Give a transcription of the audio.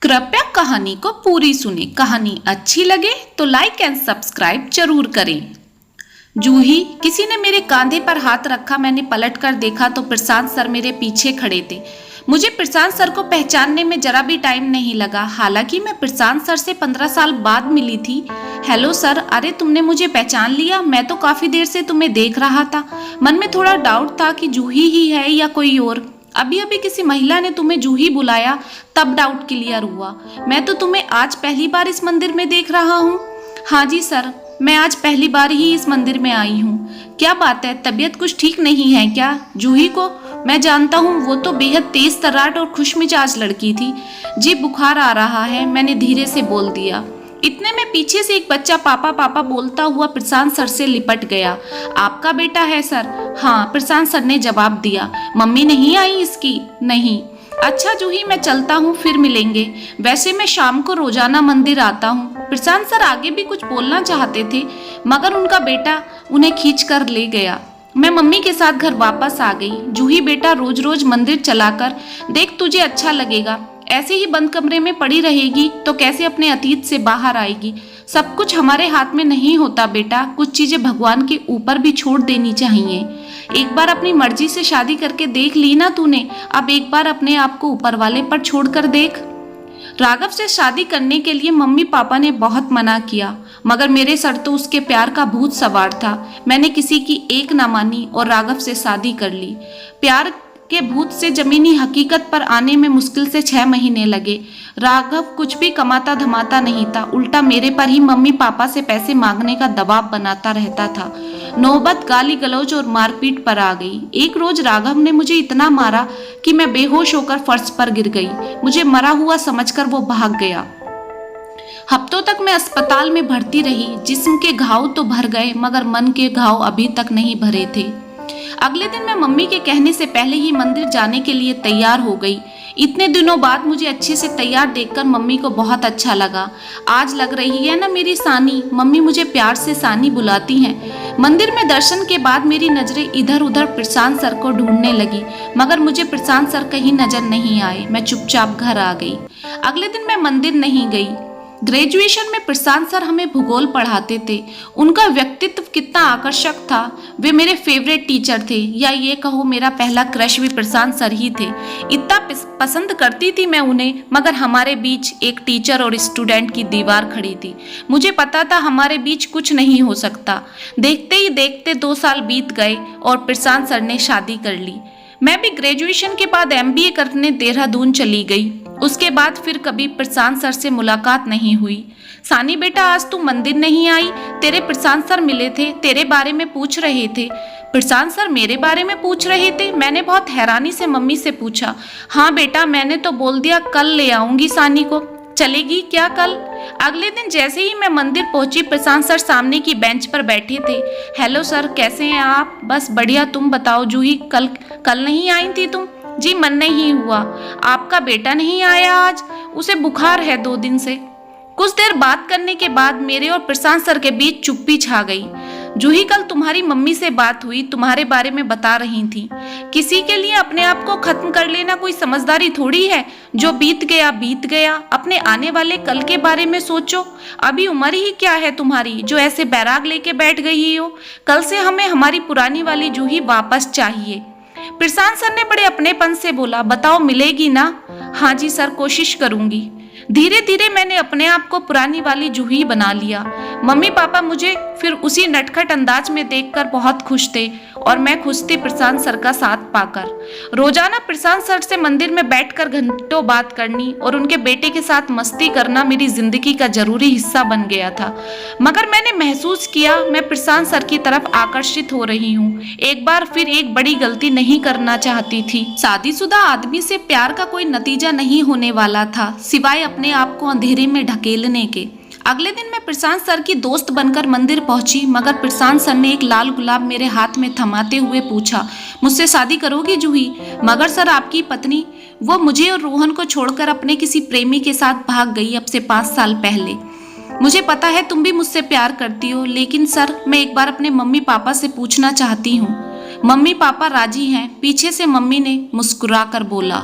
कृपया कहानी को पूरी सुने। कहानी अच्छी लगे तो लाइक एंड सब्सक्राइब जरूर करें। जूही, किसी ने मेरे कंधे पर हाथ रखा। मैंने पलट कर देखा तो प्रशांत सर मेरे पीछे खड़े थे। मुझे प्रशांत सर को पहचानने में जरा भी टाइम नहीं लगा, हालांकि मैं प्रशांत सर से 15 साल बाद मिली थी। हेलो सर, अरे तुमने मुझे पहचान लिया? मैं तो काफी देर से तुम्हें देख रहा था। मन में थोड़ा डाउट था कि जूही ही है या कोई और। अभी अभी किसी महिला ने तुम्हें जूही बुलाया, तब डाउट क्लियर हुआ। मैं तो तुम्हें आज पहली बार इस मंदिर में देख रहा हूँ। हाँ जी सर, मैं आज पहली बार ही इस मंदिर में आई हूँ। क्या बात है, तबीयत कुछ ठीक नहीं है क्या? जूही को मैं जानता हूँ, वो तो बेहद तेज तर्राट और खुशमिजाज लड़की थी। जी बुखार आ रहा है, मैंने धीरे से बोल दिया। इतने में पीछे से एक बच्चा पापा पापा बोलता हुआ प्रशांत सर से लिपट गया। आपका बेटा है सर? हाँ, प्रशांत सर ने जवाब दिया। मम्मी नहीं आई इसकी? नहीं। अच्छा जूही, मैं चलता हूँ, फिर मिलेंगे। वैसे मैं शाम को रोजाना मंदिर आता हूँ। प्रशांत सर आगे भी कुछ बोलना चाहते थे, मगर उनका बेटा उन्हें खींच कर ले गया। मैं मम्मी के साथ घर वापस आ गई। जूही बेटा, रोज रोज मंदिर चलाकर देख, तुझे अच्छा लगेगा। ऐसे ही बंद कमरे में पड़ी रहेगी तो कैसे अपने अतीत से बाहर आएगी? सब कुछ हमारे हाथ में नहीं होता बेटा, कुछ चीजें भगवान के ऊपर भी छोड़ देनी चाहिए। एक बार अपनी मर्जी से शादी करके देख ली ना तूने, अब एक बार अपने आप को ऊपर वाले पर छोड़कर देख। राघव से शादी करने के लिए मम्मी पापा ने बहुत मना किया, मगर मेरे सर तो उसके प्यार का भूत सवार था। मैंने किसी की एक ना मानी और राघव से शादी कर ली। प्यार के भूत से जमीनी हकीकत पर आने में मुश्किल से 6 महीने लगे। राघव कुछ भी कमाता धमाता नहीं था, उल्टा मेरे पर ही मम्मी पापा से पैसे मांगने का दबाव बनाता रहता था। नौबत गाली गलौज और मारपीट पर आ गई। एक रोज राघव ने मुझे इतना मारा कि मैं बेहोश होकर फर्श पर गिर गई। मुझे मरा हुआ समझकर वो भाग गया। हफ्तों तक मैं अस्पताल में भर्ती रही। जिस्म के घाव तो भर गए, मगर मन के घाव अभी तक नहीं भरे थे। अगले दिन मैं मम्मी के कहने से पहले ही मंदिर जाने के लिए तैयार हो गई। इतने दिनों बाद मुझे अच्छे से तैयार देखकर मम्मी को बहुत अच्छा लगा। आज लग रही है ना मेरी सानी? मम्मी मुझे प्यार से सानी बुलाती हैं। मंदिर में दर्शन के बाद मेरी नजरें इधर उधर प्रशांत सर को ढूंढने लगी, मगर मुझे प्रशांत सर कहीं नजर नहीं आए। मैं चुपचाप घर आ गई। अगले दिन मैं मंदिर नहीं गई। ग्रेजुएशन में प्रशांत सर हमें भूगोल पढ़ाते थे। उनका व्यक्तित्व कितना आकर्षक था। वे मेरे फेवरेट टीचर थे, या ये कहो मेरा पहला क्रश भी प्रशांत सर ही थे। इतना पसंद करती थी मैं उन्हें, मगर हमारे बीच एक टीचर और स्टूडेंट की दीवार खड़ी थी। मुझे पता था हमारे बीच कुछ नहीं हो सकता। देखते ही देखते 2 साल बीत गए और प्रशांत सर ने शादी कर ली। मैं भी ग्रेजुएशन के बाद MBA करने देहरादून चली गई। उसके बाद फिर कभी प्रशांत सर से मुलाकात नहीं हुई। सानी बेटा, आज तू मंदिर नहीं आई? तेरे प्रशांत सर मिले थे, तेरे बारे में पूछ रहे थे। प्रशांत सर मेरे बारे में पूछ रहे थे? मैंने बहुत हैरानी से मम्मी से पूछा। हाँ बेटा, मैंने तो बोल दिया कल ले आऊंगी सानी को। चलेगी क्या कल? अगले दिन जैसे ही मैं मंदिर पहुंची, प्रशांत सर सामने की बेंच पर बैठे थे। हेलो सर, कैसे हैं आप? बस बढ़िया, तुम बताओ जूही, कल नहीं आई थी तुम? जी मन नहीं हुआ। आपका बेटा नहीं आया आज? उसे बुखार है 2 दिन से। कुछ देर बात करने के बाद मेरे और प्रशांत सर के बीच चुप्पी छा गई। जूही, कल तुम्हारी मम्मी से बात हुई, तुम्हारे बारे में बता रही थी। किसी के लिए अपने आप को खत्म कर लेना कोई समझदारी थोड़ी है। जो बीत गया बीत गया, अपने आने वाले कल के बारे में सोचो। अभी उम्र ही क्या है तुम्हारी जो ऐसे बैराग लेके बैठ गई हो? कल से हमें हमारी पुरानी वाली जूही वापस चाहिए। प्रशांत सर ने बड़े अपनेपन से बोला। बताओ मिलेगी ना? हाँ जी सर, कोशिश करूंगी। धीरे धीरे मैंने अपने आप को पुरानी वाली जूही बना लिया। मम्मी पापा मुझे फिर उसी नटखट अंदाज में देखकर बहुत खुश थे, और मैं खुश थी प्रशांत सर का साथ पाकर। रोजाना प्रशांत सर से मंदिर में बैठकर घंटों बात करनी और उनके बेटे के साथ मस्ती करना मेरी जिंदगी का जरूरी हिस्सा बन गया था। मगर मैंने महसूस किया मैं प्रशांत सर की तरफ आकर्षित हो रही हूँ। एक बार फिर एक बड़ी गलती नहीं करना चाहती थी। शादीशुदा आदमी से प्यार का कोई नतीजा नहीं होने वाला था, सिवाय अपने आप को अंधेरे में ढकेलने के। अगले दिन मैं प्रशांत सर की दोस्त बनकर मंदिर पहुंची, मगर प्रशांत सर ने एक लाल गुलाब मेरे हाथ में थमाते हुए पूछा, मुझसे शादी करोगी जूही? मगर सर, आपकी पत्नी? वो मुझे और रोहन को छोड़कर अपने किसी प्रेमी के साथ भाग गई अब से 5 साल पहले। मुझे पता है तुम भी मुझसे प्यार करती हो, लेकिन सर मैं एक बार अपने मम्मी पापा से पूछना चाहती हूँ। मम्मी पापा राजी हैं? पीछे से मम्मी ने मुस्कुरा कर बोला।